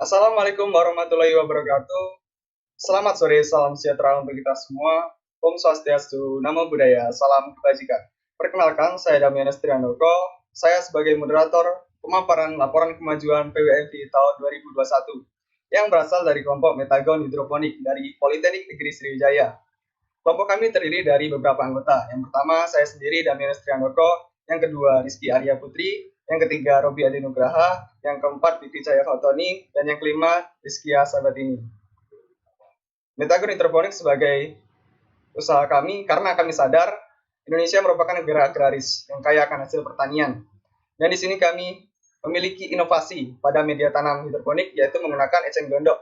Assalamualaikum warahmatullahi wabarakatuh. Selamat sore, salam sejahtera untuk kita semua. Om Swastiastu, Namo Buddhaya, salam kebajikan. Perkenalkan, saya Damianus Triandoko. Saya sebagai moderator pemaparan laporan kemajuan PWMP tahun 2021 yang berasal dari kelompok Metagon Hidroponik dari Politeknik Negeri Sriwijaya. Kelompok kami terdiri dari beberapa anggota. Yang pertama, saya sendiri Damianus Triandoko. Yang kedua, Rizky Arya Putri. Yang ketiga, Robi Adi Nugraha. Yang keempat, Vivi Cahaya Fautoni. Dan yang kelima, Rizkia Sabatini. Metagon Hidroponik sebagai usaha kami karena kami sadar Indonesia merupakan negara agraris yang kaya akan hasil pertanian. Dan di sini kami memiliki inovasi pada media tanam hidroponik yaitu menggunakan eceng gondok.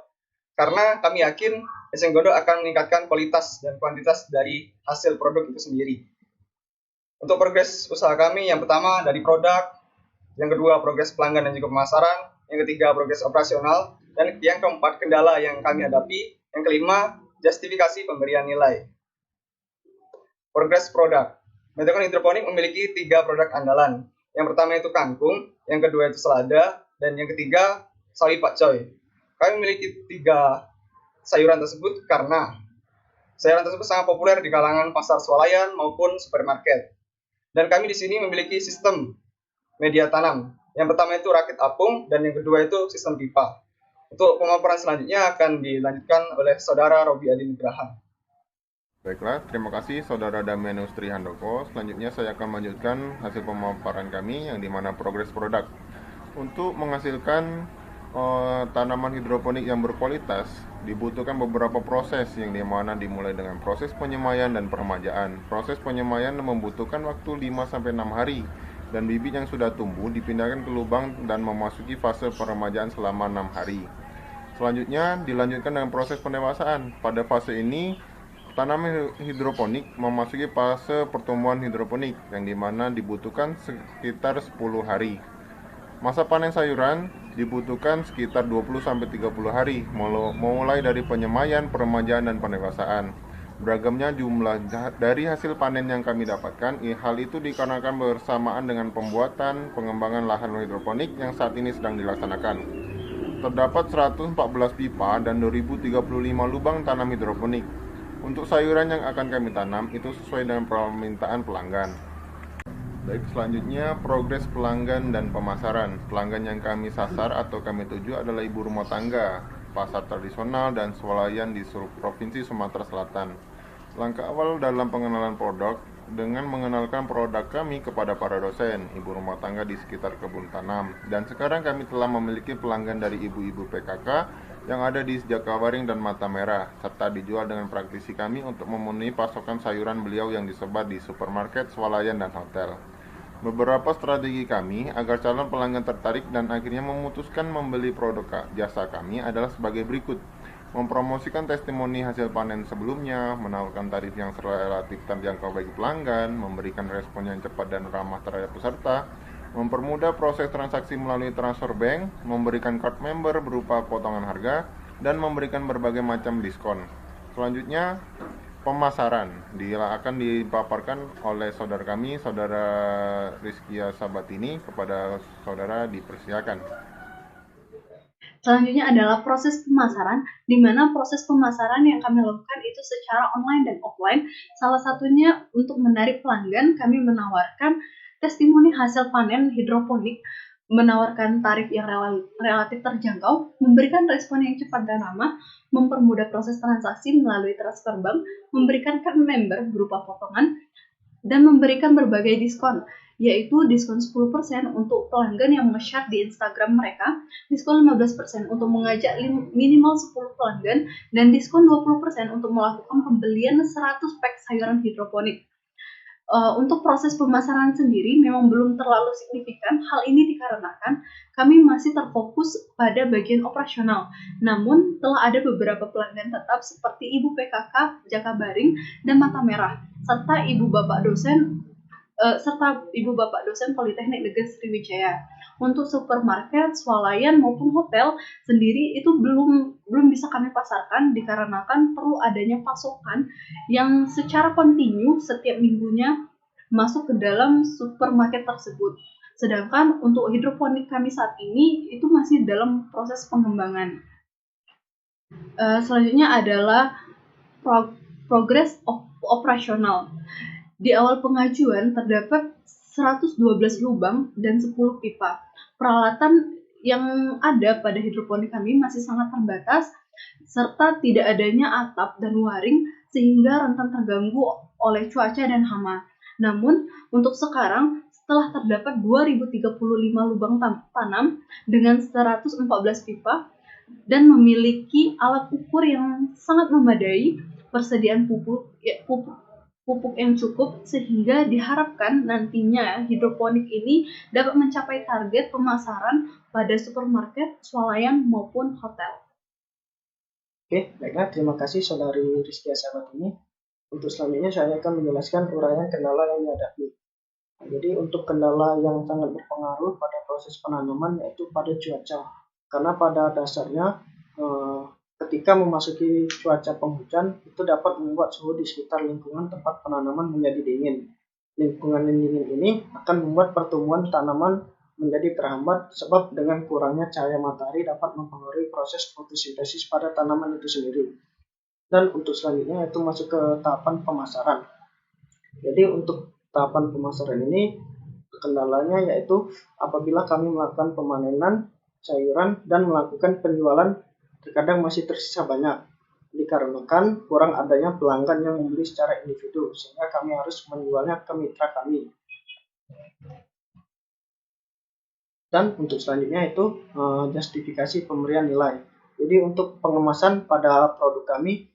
Karena kami yakin eceng gondok akan meningkatkan kualitas dan kuantitas dari hasil produk itu sendiri. Untuk progres usaha kami, yang pertama dari produk, yang kedua progres pelanggan dan juga pemasaran, yang ketiga progres operasional, dan yang keempat kendala yang kami hadapi, yang kelima justifikasi pemberian nilai. Progres produk. Metagon Hidroponik memiliki 3 produk andalan. Yang pertama itu kangkung, yang kedua itu selada, dan yang ketiga sawi pakcoy. Kami memiliki 3 sayuran tersebut karena sayuran tersebut sangat populer di kalangan pasar swalayan maupun supermarket. Dan kami di sini memiliki sistem media tanam. Yang pertama itu rakit apung dan yang kedua itu sistem pipa. Untuk pemaparan selanjutnya akan dilanjutkan oleh Saudara Robi Adi Nugraha. Baiklah, terima kasih Saudara Damianus Trihandoko. Selanjutnya saya akan melanjutkan hasil pemaparan kami yang dimana progres produk. Untuk menghasilkan tanaman hidroponik yang berkualitas, dibutuhkan beberapa proses yang dimana dimulai dengan proses penyemaian dan peremajaan. Proses penyemaian membutuhkan waktu 5-6 hari dan bibit yang sudah tumbuh dipindahkan ke lubang dan memasuki fase peremajaan selama 6 hari. Selanjutnya dilanjutkan dengan proses pendewasaan. Pada fase ini tanaman hidroponik memasuki fase pertumbuhan hidroponik yang dimana dibutuhkan sekitar 10 hari. Masa panen sayuran dibutuhkan sekitar 20-30 hari, mulai dari penyemaian, peremajaan, dan pendewasaan. Beragamnya jumlah dari hasil panen yang kami dapatkan, hal itu dikarenakan bersamaan dengan pembuatan pengembangan lahan hidroponik yang saat ini sedang dilaksanakan. Terdapat 114 pipa dan 2035 lubang tanam hidroponik. Untuk sayuran yang akan kami tanam itu sesuai dengan permintaan pelanggan. Baik, selanjutnya progres pelanggan dan pemasaran. Pelanggan yang kami sasar atau kami tuju adalah ibu rumah tangga, pasar tradisional, dan swalayan di seluruh provinsi Sumatera Selatan. Langkah awal dalam pengenalan produk dengan mengenalkan produk kami kepada para dosen, ibu rumah tangga di sekitar kebun tanam. Dan sekarang kami telah memiliki pelanggan dari ibu-ibu PKK yang ada di Jakabaring dan Mata Merah, serta dijual dengan praktisi kami untuk memenuhi pasokan sayuran beliau yang disebar di supermarket, swalayan, dan hotel. Beberapa strategi kami agar calon pelanggan tertarik dan akhirnya memutuskan membeli produk jasa kami adalah sebagai berikut. Mempromosikan testimoni hasil panen sebelumnya, menawarkan tarif yang relatif terjangkau bagi pelanggan, memberikan respon yang cepat dan ramah terhadap peserta, mempermudah proses transaksi melalui transfer bank, memberikan card member berupa potongan harga, dan memberikan berbagai macam diskon. Selanjutnya, pemasaran akan dipaparkan oleh saudara kami, Saudara Rizkia Sabatini. Kepada saudara dipersilakan. Selanjutnya adalah proses pemasaran, di mana proses pemasaran yang kami lakukan itu secara online dan offline. Salah satunya untuk menarik pelanggan, kami menawarkan testimoni hasil panen hidroponik, menawarkan tarif yang relatif terjangkau, memberikan respon yang cepat dan ramah, mempermudah proses transaksi melalui transfer bank, memberikan card member berupa potongan, dan memberikan berbagai diskon, yaitu diskon 10% untuk pelanggan yang nge-share di Instagram mereka, diskon 15% untuk mengajak minimal 10 pelanggan, dan diskon 20% untuk melakukan pembelian 100 pack sayuran hidroponik. Untuk proses pemasaran sendiri memang belum terlalu signifikan. Hal ini dikarenakan kami masih terfokus pada bagian operasional. Namun telah ada beberapa pelanggan tetap seperti Ibu PKK, Jakabaring, dan Mata Merah, serta Ibu Bapak dosen Politeknik Negeri Sriwijaya. Untuk supermarket, swalayan maupun hotel sendiri itu belum bisa kami pasarkan dikarenakan perlu adanya pasokan yang secara kontinu setiap minggunya masuk ke dalam supermarket tersebut. Sedangkan untuk hidroponik kami saat ini itu masih dalam proses pengembangan. Selanjutnya adalah progres operasional. Di awal pengajuan terdapat 112 lubang dan 10 pipa. Peralatan yang ada pada hidroponik kami masih sangat terbatas, serta tidak adanya atap dan waring sehingga rentan terganggu oleh cuaca dan hama. Namun, untuk sekarang, setelah terdapat 2035 lubang tanam dengan 114 pipa dan memiliki alat ukur yang sangat memadai, persediaan pupuk yang cukup, sehingga diharapkan nantinya hidroponik ini dapat mencapai target pemasaran pada supermarket, swalayan maupun hotel. Oke, baiklah, terima kasih Saudari Rizkia Sabatini. Untuk selanjutnya saya akan menjelaskan uraian kendala yang dihadapi. Jadi untuk kendala yang sangat berpengaruh pada proses penanaman yaitu pada cuaca. Karena pada dasarnya ketika memasuki cuaca penghujan itu dapat membuat suhu di sekitar lingkungan tempat penanaman menjadi dingin. Lingkungan yang dingin ini akan membuat pertumbuhan tanaman menjadi terhambat sebab dengan kurangnya cahaya matahari dapat mempengaruhi proses fotosintesis pada tanaman itu sendiri. Dan untuk selanjutnya yaitu masuk ke tahapan pemasaran. Jadi untuk tahapan pemasaran ini kendalanya yaitu apabila kami melakukan pemanenan sayuran dan melakukan penjualan terkadang masih tersisa banyak dikarenakan kurang adanya pelanggan yang membeli secara individu sehingga kami harus menjualnya ke mitra kami. Dan untuk selanjutnya itu justifikasi pemberian nilai. Jadi untuk pengemasan pada produk kami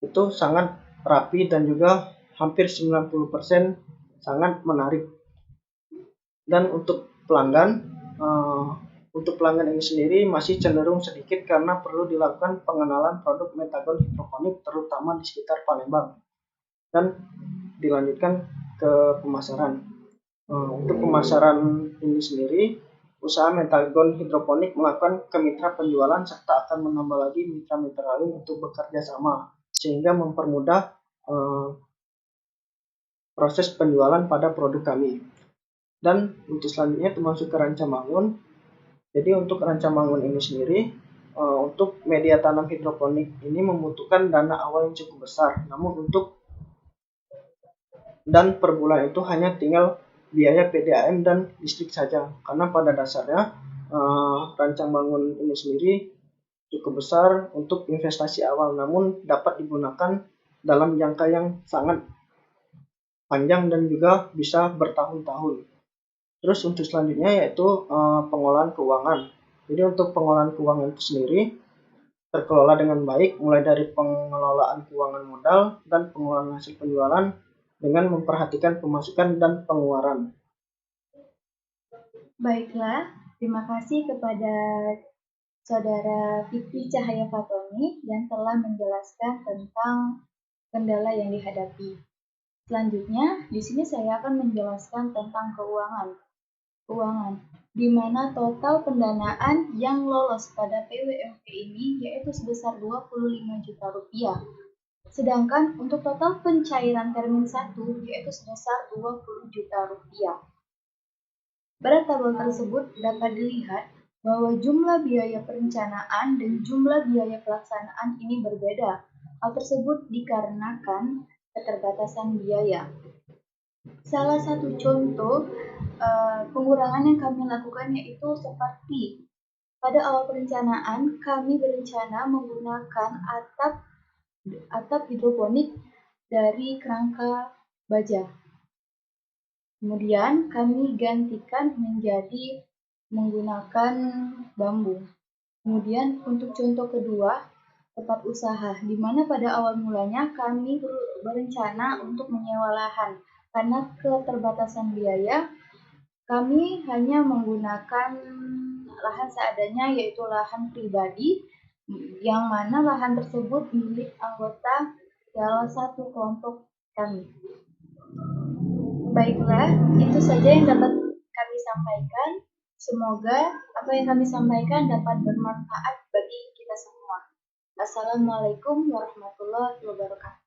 itu sangat rapi dan juga hampir 90% sangat menarik. Dan untuk pelanggan ini sendiri masih cenderung sedikit karena perlu dilakukan pengenalan produk Metagon hidroponik terutama di sekitar Palembang. Dan dilanjutkan ke pemasaran. Untuk pemasaran ini sendiri, usaha Metagon hidroponik melakukan ke mitra penjualan serta akan menambah lagi mitra-mitra lain untuk bekerja sama sehingga mempermudah proses penjualan pada produk kami. Dan untuk selanjutnya termasuk ke rancang bangun. Jadi untuk rancang bangun ini sendiri untuk media tanam hidroponik ini membutuhkan dana awal yang cukup besar. Namun dan per bulan itu hanya tinggal biaya PDAM dan listrik saja, karena pada dasarnya rancang bangun ini sendiri cukup besar untuk investasi awal, namun dapat digunakan dalam jangka yang sangat panjang dan juga bisa bertahun-tahun. Terus untuk selanjutnya yaitu pengolahan keuangan. Jadi untuk pengolahan keuangan itu sendiri terkelola dengan baik mulai dari pengelolaan keuangan modal dan pengelolaan hasil penjualan dengan memperhatikan pemasukan dan pengeluaran. Baiklah, terima kasih kepada Saudara Fitri Cahaya Fatoni yang telah menjelaskan tentang kendala yang dihadapi. Selanjutnya, di sini saya akan menjelaskan tentang keuangan, di mana total pendanaan yang lolos pada PWMP ini yaitu sebesar 25 juta rupiah. Sedangkan untuk total pencairan termin 1 yaitu sebesar 20 juta rupiah. Pada tabel tersebut dapat dilihat bahwa jumlah biaya perencanaan dan jumlah biaya pelaksanaan ini berbeda. Hal tersebut dikarenakan keterbatasan biaya. Salah satu contoh pengurangan yang kami lakukan yaitu seperti pada awal perencanaan kami berencana menggunakan atap hidroponik dari kerangka baja. Kemudian kami gantikan menjadi menggunakan bambu. Kemudian untuk contoh kedua, tempat usaha, di mana pada awal mulanya kami berencana untuk menyewa lahan. Karena keterbatasan biaya, kami hanya menggunakan lahan seadanya yaitu lahan pribadi, yang mana lahan tersebut milik anggota salah satu kelompok kami. Baiklah, itu saja yang dapat kami sampaikan. Semoga apa yang kami sampaikan dapat bermanfaat bagi kita semua. Assalamualaikum warahmatullahi wabarakatuh.